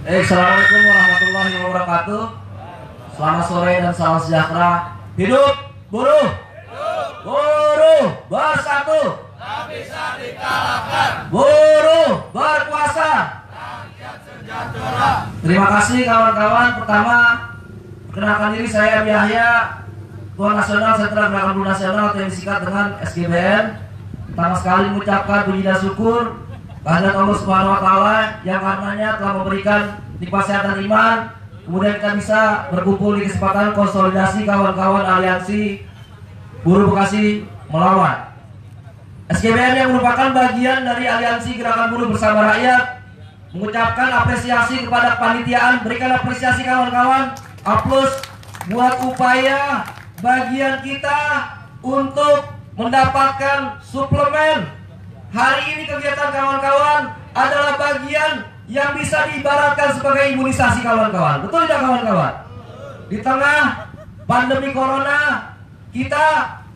Assalamualaikum warahmatullahi wabarakatuh. Selamat sore dan salam sejahtera. Hidup buruh, buruh bersatu, tak bisa dikalahkan. buruh berkuasa. Rakyat sejahtera. Terima kasih kawan-kawan. Pertama, perkenalkan diri, saya Yahya, Ketua Nasional Sentra Gerakan Buruh Nasional atau yang disingkat dengan SGBN. Pertama sekali mengucapkan puji dan syukur kehadirat Allah Subhanahu wa Ta'ala yang karenanya telah memberikan nikmat sehat dan iman. Kemudian kita bisa berkumpul di kesempatan konsolidasi kawan-kawan aliansi Buruh Bekasi Melawan. SGBN yang merupakan bagian dari aliansi Gerakan Buruh Bersama Rakyat mengucapkan apresiasi kepada kepanitiaan. Berikan apresiasi kawan-kawan. Aplaus buat upaya bagian kita untuk mendapatkan suplemen. Hari ini kegiatan kawan-kawan adalah bagian yang bisa diibaratkan sebagai imunisasi kawan-kawan. Betul tidak kawan-kawan? Di tengah pandemi corona, kita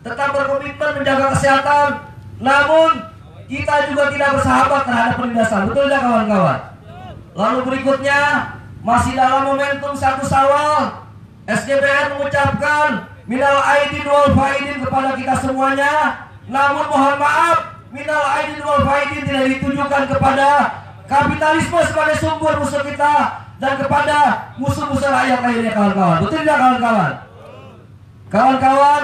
tetap berkomitmen menjaga kesehatan, namun kita juga tidak bersahabat terhadap penindasan. Betul tidak kawan-kawan? Lalu berikutnya, masih dalam momentum 1 Syawal, SGBN mengucapkan minal aidin wal faidin kepada kita semuanya. Namun mohon maaf, minal aidin wal faidin tidak ditujukan kepada kapitalisme sebagai sumber musuh kita dan kepada musuh-musuh rakyat lainnya kawan-kawan. Betul tidak kawan-kawan? Kawan-kawan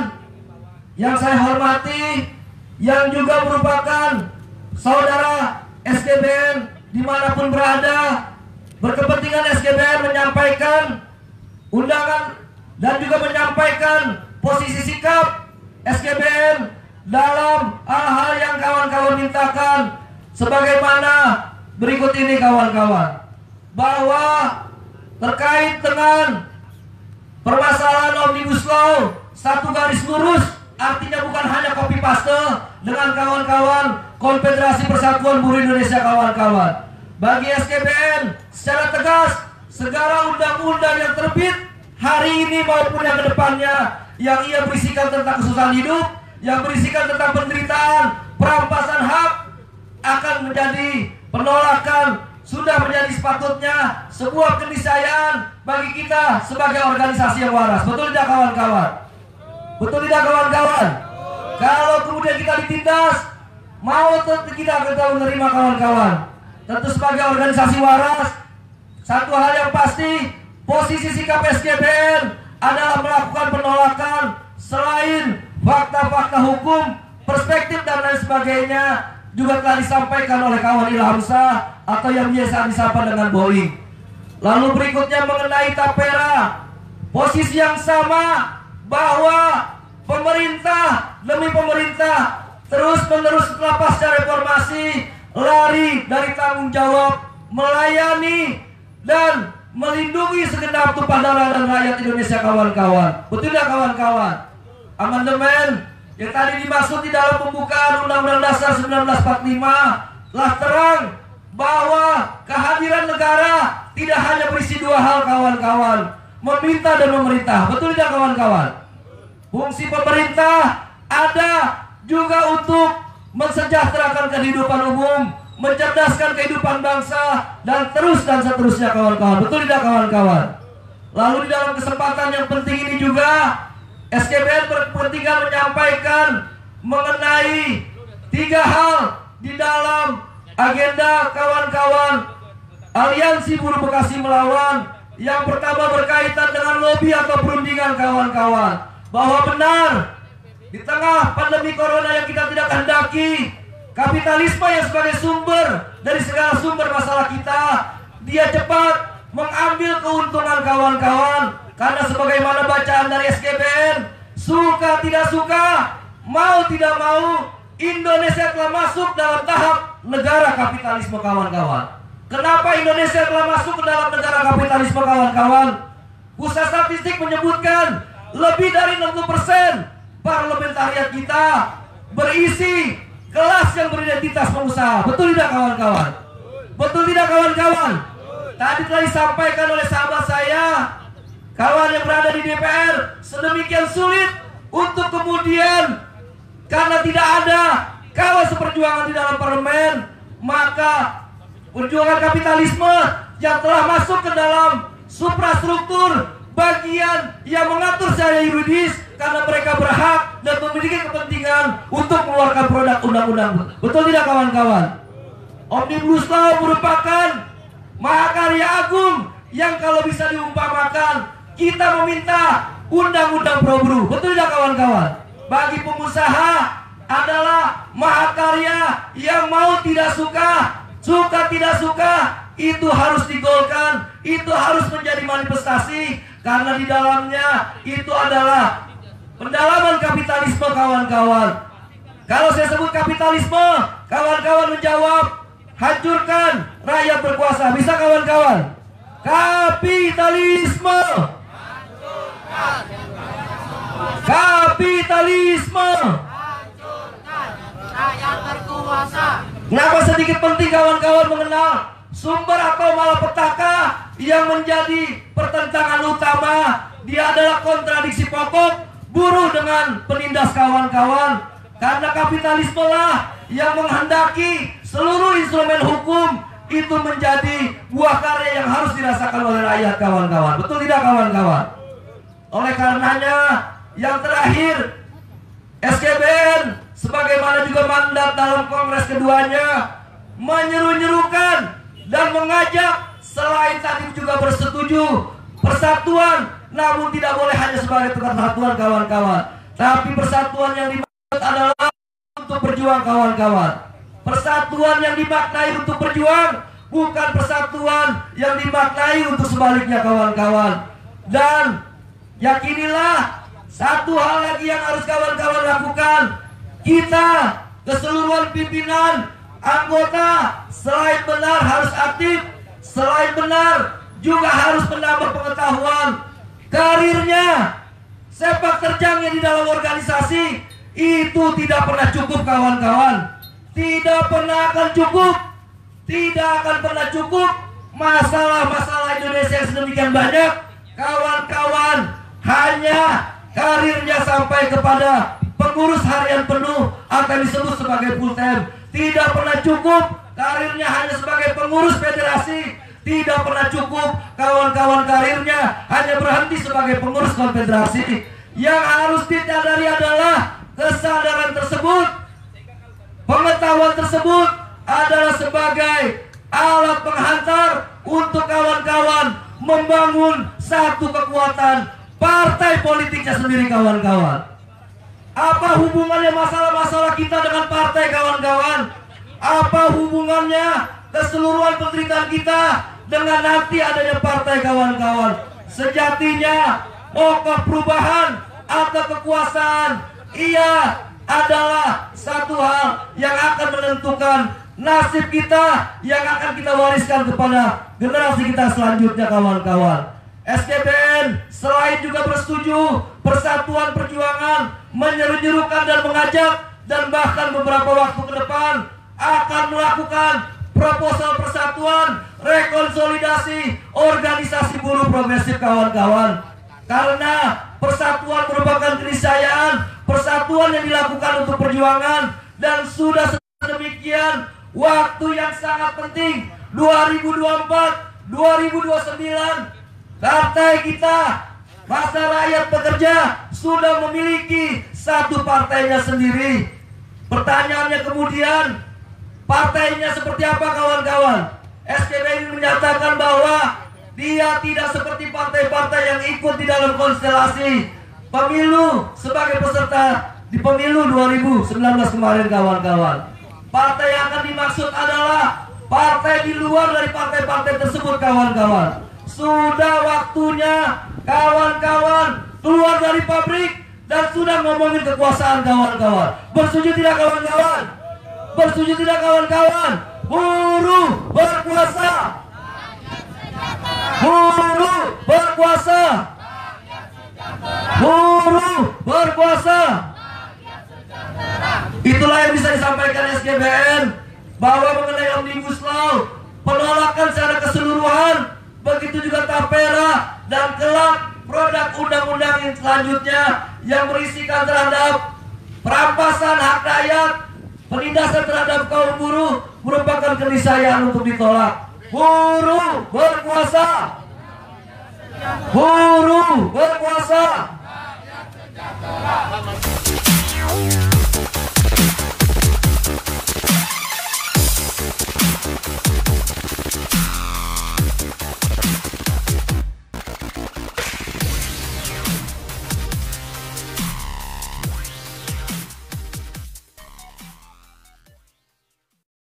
yang saya hormati, yang juga merupakan saudara SGBN dimanapun berada, berkepentingan SGBN menyampaikan undangan dan juga menyampaikan posisi sikap SGBN dalam hal-hal yang kawan-kawan mintakan sebagaimana berikut ini kawan-kawan. Bahwa terkait dengan permasalahan Omnibus Law, satu garis lurus, artinya bukan hanya copy paste dengan kawan-kawan Konfederasi Persatuan Buruh Indonesia kawan-kawan. Bagi SGBN secara tegas, segala undang-undang yang terbit hari ini maupun yang kedepannya yang ia berisikan tentang kesusahan hidup, yang berisikan tentang penderitaan, perampasan hak, akan menjadi penolakan, sudah menjadi sepatutnya sebuah keniscayaan bagi kita sebagai organisasi yang waras. Betul tidak kawan-kawan? Betul tidak kawan-kawan? Kalau kemudian kita ditindas, mau kita menerima kawan-kawan. Tentu sebagai organisasi waras, satu hal yang pasti, posisi sikap SGBN adalah melakukan penolakan selain fakta-fakta hukum, perspektif dan lain sebagainya juga telah disampaikan oleh kawan Ilhamsah atau yang biasa disapa dengan Boeing. Lalu berikutnya mengenai Tapera, posisi yang sama bahwa pemerintah demi pemerintah terus-menerus setelah pasca reformasi lari dari tanggung jawab melayani dan melindungi segenap tumpah darah dan rakyat Indonesia kawan-kawan. Betul tidak kawan-kawan? Amandemen yang tadi dimaksud di dalam pembukaan Undang-Undang Dasar 1945 telah terang bahwa kehadiran negara tidak hanya berisi 2 hal kawan-kawan, meminta dan memerintah. Betul tidak kawan-kawan? Fungsi pemerintah ada juga untuk mensejahterakan kehidupan umum, mencerdaskan kehidupan bangsa, dan terus dan seterusnya kawan-kawan. Betul tidak kawan-kawan? Lalu di dalam kesempatan yang penting ini juga SGBN berkepentingan menyampaikan mengenai 3 hal di dalam agenda kawan-kawan Aliansi Buruh Bekasi Melawan. Yang pertama berkaitan dengan lobi atau perundingan kawan-kawan, bahwa benar di tengah pandemi corona yang kita tidak kehendaki, kapitalisme yang sebagai sumber dari segala sumber masalah kita, dia cepat mengambil keuntungan kawan-kawan. Karena sebagaimana bacaan dari SGBN, suka tidak suka, mau tidak mau, Indonesia telah masuk dalam tahap negara kapitalisme kawan-kawan. Kenapa Indonesia telah masuk ke dalam negara kapitalisme kawan-kawan? Pusat statistik menyebutkan lebih dari 60% parlementariat kita berisi kelas yang beridentitas pengusaha. Betul tidak kawan-kawan? Betul tidak kawan-kawan? Tadi telah disampaikan oleh sahabat saya, kawan yang berada di DPR, sedemikian sulit untuk kemudian karena tidak ada kawan seperjuangan di dalam parlemen, maka perjuangan kapitalisme yang telah masuk ke dalam suprastruktur bagian yang mengatur secara yuridis karena mereka berhak dan memiliki kepentingan untuk mengeluarkan produk undang-undang. Betul tidak kawan-kawan? Omnibus Law merupakan mahakarya agung yang kalau bisa diumpamakan kita meminta undang-undang pro buruh. Betul tidak kawan-kawan? Bagi pengusaha adalah mahakarya yang mau tidak suka, suka tidak suka, itu harus digolkan, itu harus menjadi manifestasi karena di dalamnya itu adalah pendalaman kapitalisme kawan-kawan. Kalau saya sebut kapitalisme, kawan-kawan menjawab hancurkan rakyat berkuasa. Bisa kawan-kawan? Kapitalisme. Kapitalisme. Rakyat berkuasa. Kenapa sedikit penting kawan-kawan mengenal sumber atau malapetaka yang menjadi pertentangan utama? Dia adalah kontradiksi pokok buruh dengan penindas kawan-kawan. Karena kapitalisme lah yang menghendaki seluruh instrumen hukum itu menjadi buah karya yang harus dirasakan oleh rakyat kawan-kawan. Betul tidak kawan-kawan? Oleh karenanya yang terakhir, SGBN sebagaimana juga mandat dalam kongres keduanya menyeru-nyerukan dan mengajak selain tadi juga bersetuju persatuan, namun tidak boleh hanya sebagai persatuan kawan-kawan, tapi persatuan yang dimaksud adalah untuk berjuang kawan-kawan. Persatuan yang dimaknai untuk berjuang, bukan persatuan yang dimaknai untuk sebaliknya kawan-kawan. Dan yakinilah satu hal lagi yang harus kawan-kawan lakukan. Kita keseluruhan pimpinan anggota selain benar harus aktif, selain benar juga harus menambah pengetahuan karirnya. Sepak terjangnya di dalam organisasi itu tidak pernah cukup kawan-kawan. Tidak pernah akan cukup. Tidak akan pernah cukup. Masalah-masalah Indonesia yang sedemikian banyak, kawan-kawan hanya karirnya sampai kepada pengurus harian penuh atau disebut sebagai full time. Tidak pernah cukup karirnya hanya sebagai pengurus federasi. Tidak pernah cukup kawan-kawan karirnya hanya berhenti sebagai pengurus konfederasi. Yang harus disadari adalah kesadaran tersebut, pengetahuan tersebut adalah sebagai alat penghantar untuk kawan-kawan membangun satu kekuatan partai politiknya sendiri kawan-kawan. Apa hubungannya masalah-masalah kita dengan partai kawan-kawan? Apa hubungannya keseluruhan penderitaan kita dengan nanti adanya partai kawan-kawan? Sejatinya pokok perubahan atau kekuasaan ia adalah satu hal yang akan menentukan nasib kita yang akan kita wariskan kepada generasi kita selanjutnya kawan-kawan. SGBN selain juga bersetuju persatuan perjuangan, menyeru-nyerukan dan mengajak, dan bahkan beberapa waktu ke depan akan melakukan proposal persatuan rekonsolidasi organisasi buruh progresif kawan-kawan. Karena persatuan merupakan keniscayaan, persatuan yang dilakukan untuk perjuangan, dan sudah sedemikian waktu yang sangat penting 2024, 2029 partai kita Masa Rakyat Pekerja sudah memiliki satu partainya sendiri. Pertanyaannya kemudian, partainya seperti apa kawan-kawan? SGBN menyatakan bahwa dia tidak seperti partai-partai yang ikut di dalam konstelasi pemilu sebagai peserta di pemilu 2019 kemarin kawan-kawan. Partai yang akan dimaksud adalah partai di luar dari partai-partai tersebut kawan-kawan. Sudah waktunya kawan-kawan keluar dari pabrik dan sudah ngomongin kekuasaan kawan-kawan. Bersetuju tidak kawan-kawan? Bersetuju tidak kawan-kawan? Buruh berkuasa. Buruh berkuasa. Buruh berkuasa. Itulah yang bisa disampaikan SGBN, bahwa mengenai Omnibus Law, penolakan secara keseluruhan, begitu juga tapera dan kelak produk undang-undang yang selanjutnya yang berisikan terhadap perampasan hak rakyat, penindasan terhadap kaum buruh merupakan keniscayaan untuk ditolak. Buruh berkuasa. Buruh berkuasa.